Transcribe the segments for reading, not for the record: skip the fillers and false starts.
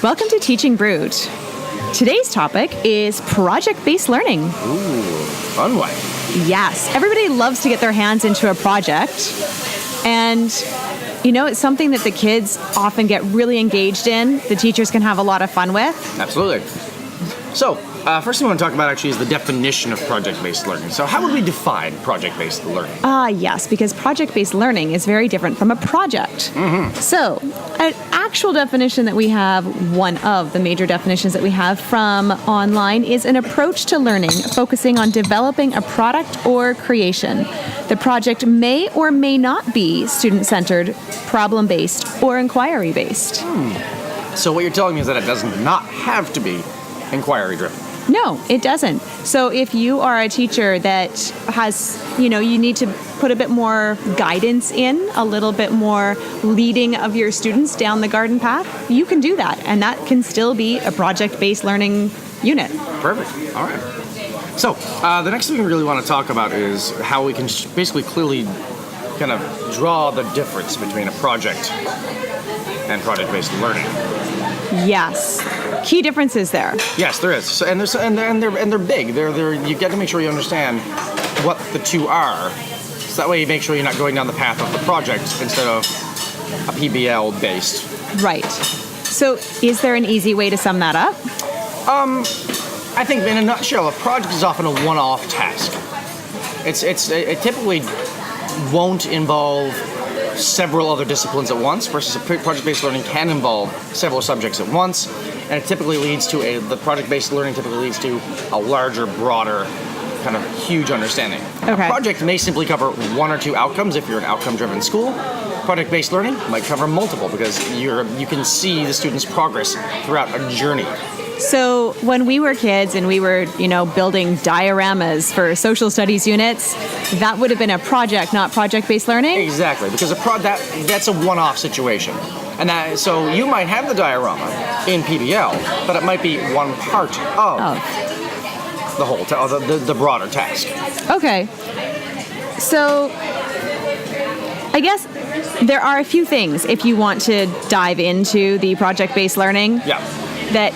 Welcome to Teaching Brewed. Today's topic is project-based learning. Ooh, fun one. Yes, everybody loves to get their hands into a project. And, it's something that the kids often get really engaged in. The teachers can have a lot of fun with. Absolutely. So, first thing I want to talk about actually is the definition of project-based learning. So how would we define project-based learning? Yes, because project-based learning is very different from a project. Mm-hmm. So, an actual definition that we have, one of the major definitions that we have from online, is an approach to learning focusing on developing a product or creation. The project may or may not be student-centered, problem-based, or inquiry-based. So what you're telling me is that it does not have to be inquiry-driven. No, it doesn't. So if you are a teacher that has, you need to put a bit more guidance in, a little bit more leading of your students down the garden path, you can do that. And that can still be a project-based learning unit. Perfect. All right. So the next thing we really want to talk about is how we can basically clearly kind of draw the difference between a project and project-based learning. Yes. Key differences there. Yes, there is. So, and they're big. You get to make sure you understand what the two are. So that way you make sure you're not going down the path of the project instead of a PBL based. Right. So is there an easy way to sum that up? I think in a nutshell, a project is often a one-off task. It typically won't involve several other disciplines at once, versus a project-based learning can involve several subjects at once, and it typically leads to the project-based learning typically leads to a larger, broader, kind of huge understanding. Okay. A project may simply cover one or two outcomes if you're an outcome-driven school. Project-based learning might cover multiple because you can see the student's progress throughout a journey. So when we were kids and we were, building dioramas for social studies units, that would have been a project, not project-based learning? Exactly, because that's a one-off situation. And so you might have the diorama in PBL, but it might be one part of the whole, the broader task. Okay. So I guess there are a few things if you want to dive into the project-based learning that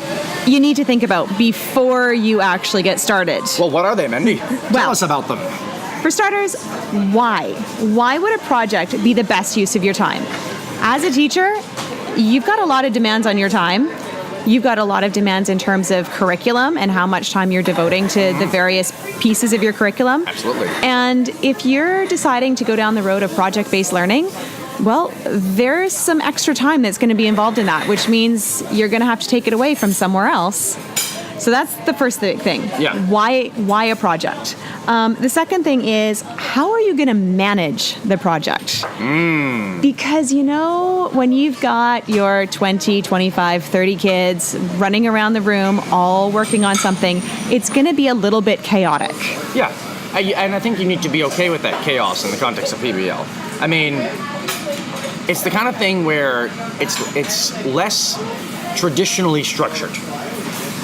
you need to think about before you actually get started. Well, what are they, Mindy? Tell us about them. For starters, why? Why would a project be the best use of your time? As a teacher, you've got a lot of demands on your time. You've got a lot of demands in terms of curriculum and how much time you're devoting to the various pieces of your curriculum. Absolutely. And if you're deciding to go down the road of project-based learning, well, there's some extra time that's going to be involved in that, which means you're going to have to take it away from somewhere else. So that's the first thing. Yeah. Why a project? The second thing is, how are you going to manage the project? Because, when you've got your 20, 25, 30 kids running around the room, all working on something, it's going to be a little bit chaotic. Yeah. And I think you need to be okay with that chaos in the context of PBL. I mean, it's the kind of thing where it's less traditionally structured.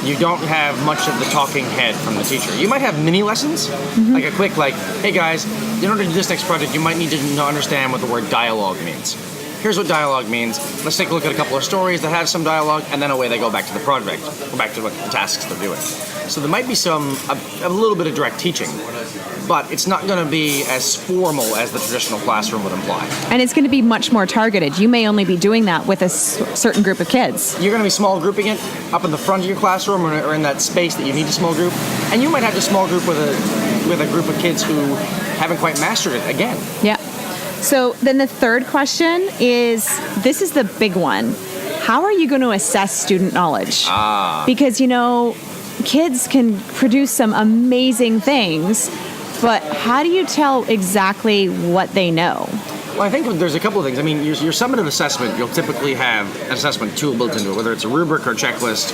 You don't have much of the talking head from the teacher. You might have mini lessons, like a quick, hey guys, in order to do this next project, you might need to understand what the word dialogue means. Here's what dialogue means. Let's take a look at a couple of stories that have some dialogue, and then away they go back to the project, or back to what the tasks they're doing. So there might be a little bit of direct teaching, but it's not going to be as formal as the traditional classroom would imply. And it's going to be much more targeted. You may only be doing that with a certain group of kids. You're going to be small grouping it up in the front of your classroom or in that space that you need a small group. And you might have a small group with a group of kids who haven't quite mastered it again. Yeah. So then the third question is, this is the big one. How are you going to assess student knowledge? Because, kids can produce some amazing things, but how do you tell exactly what they know? Well, I think there's a couple of things. I mean, your summative assessment, you'll typically have an assessment tool built into it, whether it's a rubric or a checklist,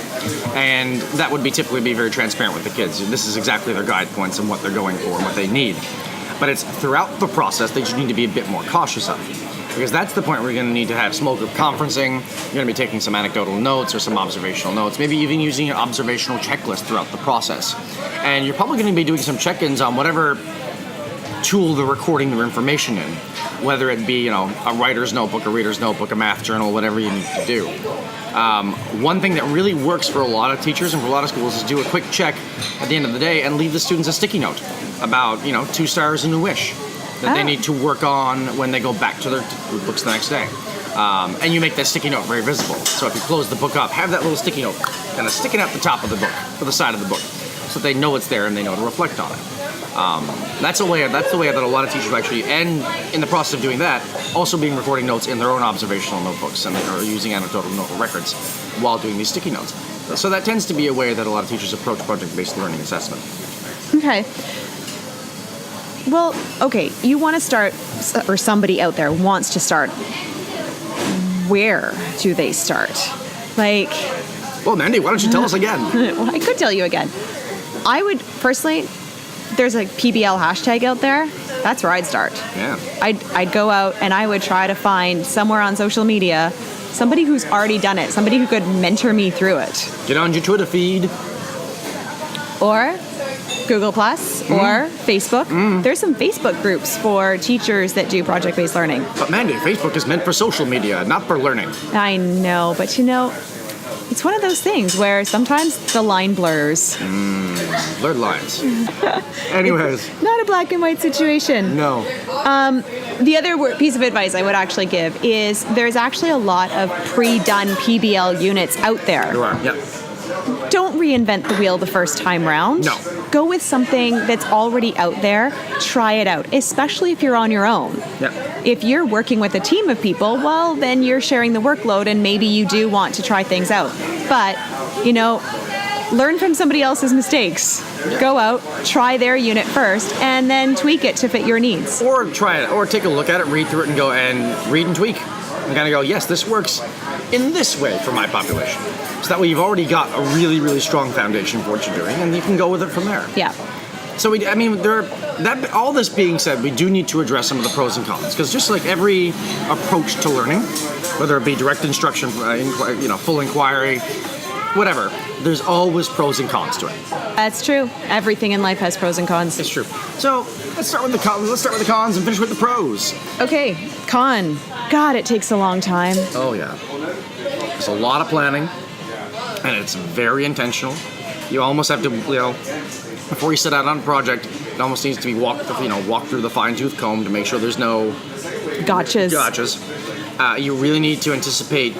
and that would typically be very transparent with the kids. This is exactly their guide points and what they're going for and what they need. But it's throughout the process that you need to be a bit more cautious of. Because that's the point where you're going to need to have small group conferencing, you're going to be taking some anecdotal notes or some observational notes, maybe even using an observational checklist throughout the process. And you're probably going to be doing some check-ins on whatever tool they're recording their information in. whether it be, a writer's notebook, a reader's notebook, a math journal, whatever you need to do. One thing that really works for a lot of teachers and for a lot of schools is do a quick check at the end of the day and leave the students a sticky note about, 2 stars and a wish that they need to work on when they go back to their books the next day. And you make that sticky note very visible. So if you close the book up, have that little sticky note kind of sticking out the top of the book, or the side of the book, so they know it's there and they know to reflect on it. That's the way that a lot of teachers actually, and in the process of doing that, also being recording notes in their own observational notebooks and are using anecdotal records while doing these sticky notes. So that tends to be a way that a lot of teachers approach project-based learning assessment. Okay. Well, okay, you want to start, or somebody out there wants to start. Where do they start? Well, Mandy, why don't you tell us again? Well, I could tell you again. I would, personally, there's a PBL hashtag out there. That's where I'd start. Yeah. I'd go out and I would try to find somewhere on social media somebody who's already done it, somebody who could mentor me through it. Get on your Twitter feed. Or Google Plus or Facebook. There's some Facebook groups for teachers that do project-based learning. But Mandy, Facebook is meant for social media, not for learning. I know, but it's one of those things where sometimes the line blurs. Blurred lines. Anyways. It's not a black and white situation. No. The other piece of advice I would actually give is there's actually a lot of pre-done PBL units out there. There are, yeah. Don't reinvent the wheel the first time round. No. Go with something that's already out there. Try it out, especially if you're on your own. Yeah. If you're working with a team of people, well, then you're sharing the workload and maybe you do want to try things out. But, learn from somebody else's mistakes. Go out, try their unit first, and then tweak it to fit your needs. Or try it, or take a look at it, read through it, and go and read and tweak. And kind of go, yes, this works in this way for my population. So that way you've already got a really, really strong foundation for what you're doing, and you can go with it from there. Yeah. So all this being said, we do need to address some of the pros and cons, because just like every approach to learning, whether it be direct instruction, full inquiry, whatever, there's always pros and cons to it. That's true. Everything in life has pros and cons. It's true. So let's start with the cons. Let's start with the cons and finish with the pros. Okay, con. God, it takes a long time. Oh yeah, there's a lot of planning, and it's very intentional. You almost have to, before you set out on a project, it almost needs to be walked through the fine-tooth comb to make sure there's no gotchas. You really need to anticipate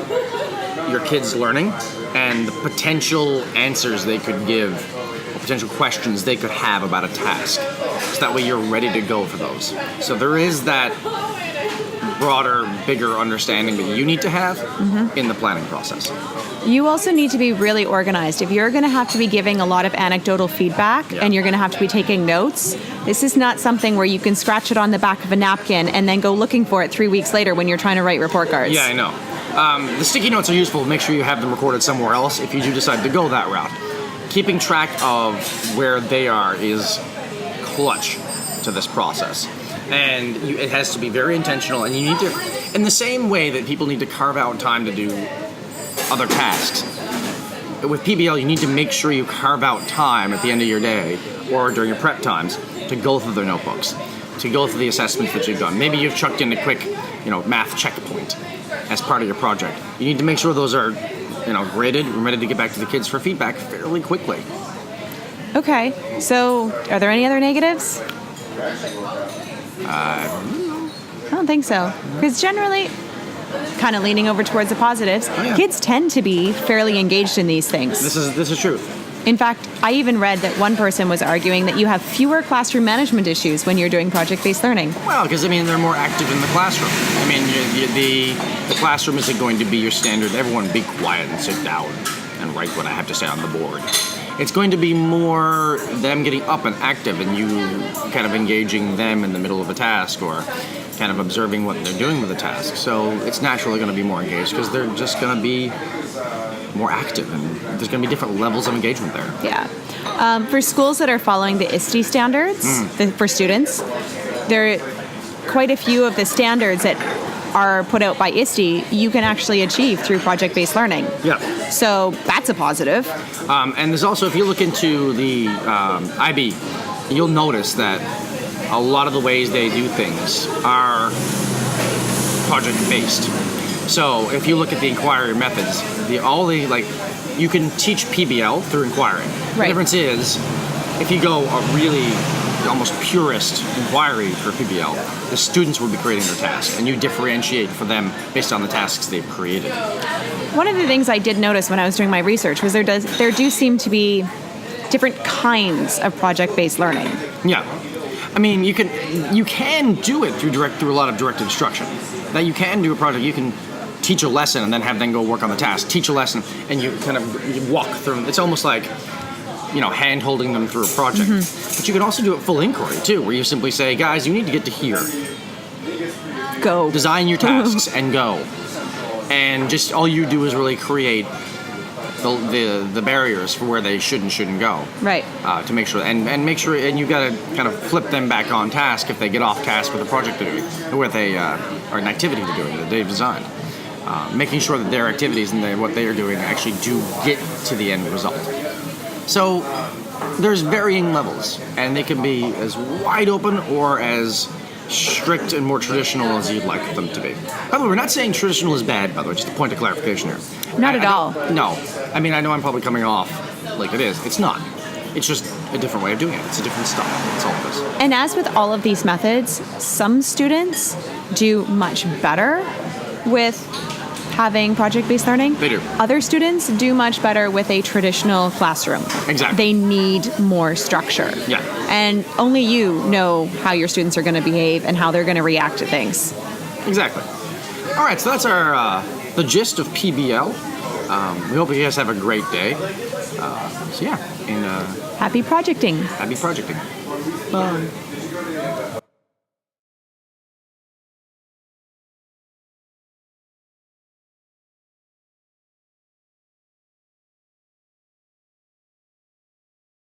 your kids' learning and the potential answers they could give, or potential questions they could have about a task. So that way you're ready to go for those. So there is that broader, bigger understanding that you need to have in the planning process. You also need to be really organized. If you're going to have to be giving a lot of anecdotal feedback and you're going to have to be taking notes, this is not something where you can scratch it on the back of a napkin and then go looking for it 3 weeks later when you're trying to write report cards. Yeah, I know. The sticky notes are useful. Make sure you have them recorded somewhere else if you do decide to go that route. Keeping track of where they are is clutch to this process. And it has to be very intentional, and you need to, in the same way that people need to carve out time to do other tasks, with PBL you need to make sure you carve out time at the end of your day or during your prep times to go through their notebooks, to go through the assessments that you've done. Maybe you've chucked in a quick, math checkpoint as part of your project. You need to make sure those are, graded and ready to get back to the kids for feedback fairly quickly. Okay, so are there any other negatives? I don't think so. Because generally, kind of leaning over towards the positives, kids tend to be fairly engaged in these things. This is true. In fact, I even read that one person was arguing that you have fewer classroom management issues when you're doing project-based learning. Well, because, they're more active in the classroom. The classroom isn't going to be your standard, everyone be quiet and sit down and write what I have to say on the board. It's going to be more them getting up and active and you kind of engaging them in the middle of a task or kind of observing what they're doing with the task. So it's naturally going to be more engaged because they're just going to be more active and there's going to be different levels of engagement there. Yeah. For schools that are following the ISTE standards for students, there are quite a few of the standards that are put out by ISTE you can actually achieve through project-based learning. Yeah. So that's a positive. And there's also, if you look into the IB, you'll notice that a lot of the ways they do things are project-based. So if you look at the inquiry methods, you can teach PBL through inquiry. The Right. difference is, if you go a really almost purist inquiry for PBL, the students will be creating their task, and you differentiate for them based on the tasks they've created. One of the things I did notice when I was doing my research was there do seem to be different kinds of project-based learning. Yeah, I mean you can do it through a lot of direct instruction. That you can do a project, you can teach a lesson and then have them go work on the task. Teach a lesson and you walk through. It's almost like hand holding them through a project. But you can also do it full inquiry too, where you simply say, guys, you need to get to here. Go. Design your tasks and go. And just all you do is really create the barriers for where they should and shouldn't go. Right. To make sure and make sure, and you got to kind of flip them back on task if they get off task with a project they're doing, or with or an activity they're doing that they've designed. Making sure that their activities and what they are doing actually do get to the end result. So there's varying levels, and they can be as wide open or as strict and more traditional as you'd like them to be. By the way, we're not saying traditional is bad, by the way, just a point of clarification here. Not at all. No. I mean, I know I'm probably coming off like it is. It's not. It's just a different way of doing it. It's a different style. That's all it is. And as with all of these methods, some students do much better with having project-based learning. They do. Other students do much better with a traditional classroom. Exactly. They need more structure. Yeah. And only you know how your students are going to behave and how they're going to react to things. Exactly. All right, so that's our the gist of PBL. We hope you guys have a great day. So yeah, and Happy projecting. happy projecting. Bye.